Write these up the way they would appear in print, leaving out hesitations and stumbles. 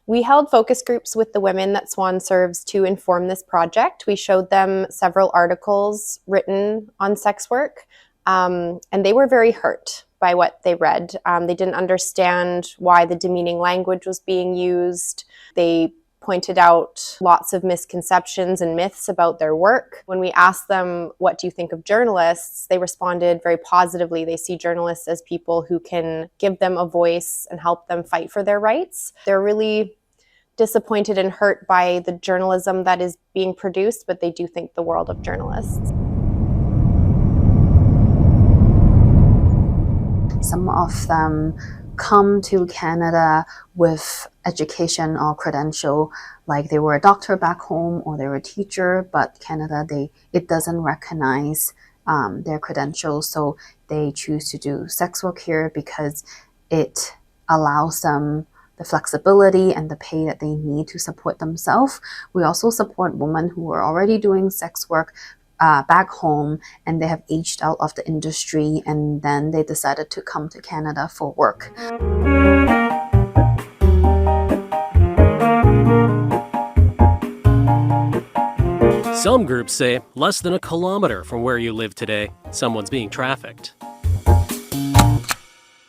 We held focus groups with the women that SWAN serves to inform this project. We showed them several articles written on sex work, and they were very hurt by what they read. They didn't understand why the demeaning language was being used. They pointed out lots of misconceptions and myths about their work. When we asked them, what do you think of journalists? They responded very positively. They see journalists as people who can give them a voice and help them fight for their rights. They're really disappointed and hurt by the journalism that is being produced, but they do think the world of journalists. Some of them come to Canada with education or credential, like they were a doctor back home or they were a teacher, but Canada, it doesn't recognize their credentials, so they choose to do sex work here because it allows them the flexibility and the pay that they need to support themselves. We also support women who are already doing sex work back home, and they have aged out of the industry, and then they decided to come to Canada for work. Some groups say less than a kilometer from where you live today, someone's being trafficked.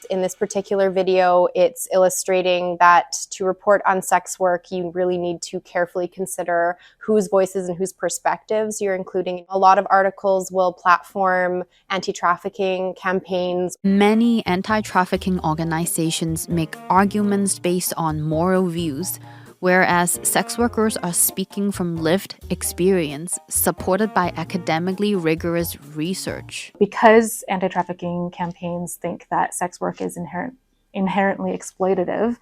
In this particular video, it's illustrating that to report on sex work, you really need to carefully consider whose voices and whose perspectives you're including. A lot of articles will platform anti-trafficking campaigns. Many anti-trafficking organizations make arguments based on moral views, whereas sex workers are speaking from lived experience, supported by academically rigorous research. Because anti-trafficking campaigns think that sex work is inherently exploitative,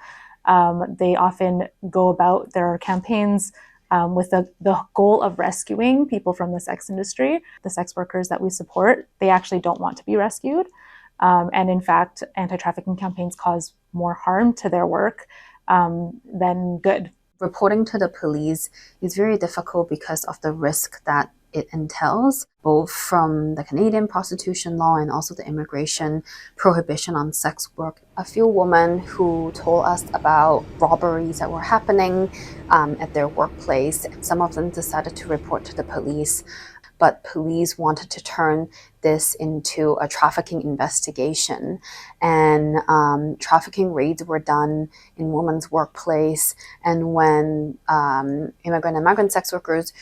they often go about their campaigns with the goal of rescuing people from the sex industry. The sex workers that we support, they actually don't want to be rescued. And in fact, anti-trafficking campaigns cause more harm to their work than good. Reporting to the police is very difficult because of the risk that it entails, both from the Canadian prostitution law and also the immigration prohibition on sex work. A few women who told us about robberies that were happening at their workplace. Some of them decided to report to the police, but police wanted to turn this into a trafficking investigation. And trafficking raids were done in women's workplace. And when immigrant sex workers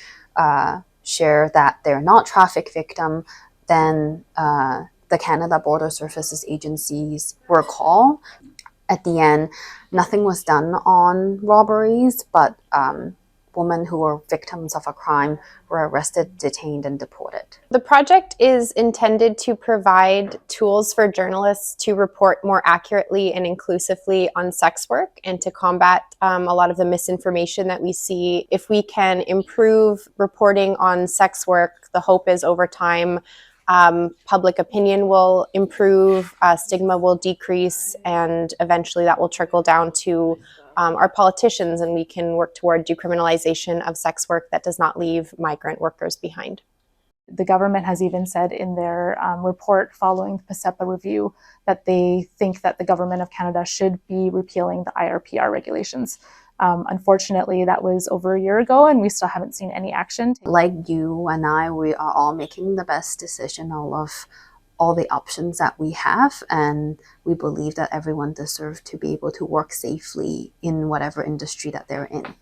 share that they're not traffic victim, then the Canada Border Services agencies were called. At the end, nothing was done on robberies, but women who were victims of a crime were arrested, detained, and deported. The project is intended to provide tools for journalists to report more accurately and inclusively on sex work and to combat a lot of the misinformation that we see. If we can improve reporting on sex work, the hope is over time public opinion will improve, stigma will decrease, and eventually that will trickle down to our politicians, and we can work toward decriminalization of sex work that does not leave migrant workers behind. The government has even said in their report following the PASEPA review that they think that the government of Canada should be repealing the IRPR regulations. Unfortunately, that was over a year ago, and we still haven't seen any action. Like you and I, we are all making the best decision out of all the options that we have, and we believe that everyone deserves to be able to work safely in whatever industry that they're in.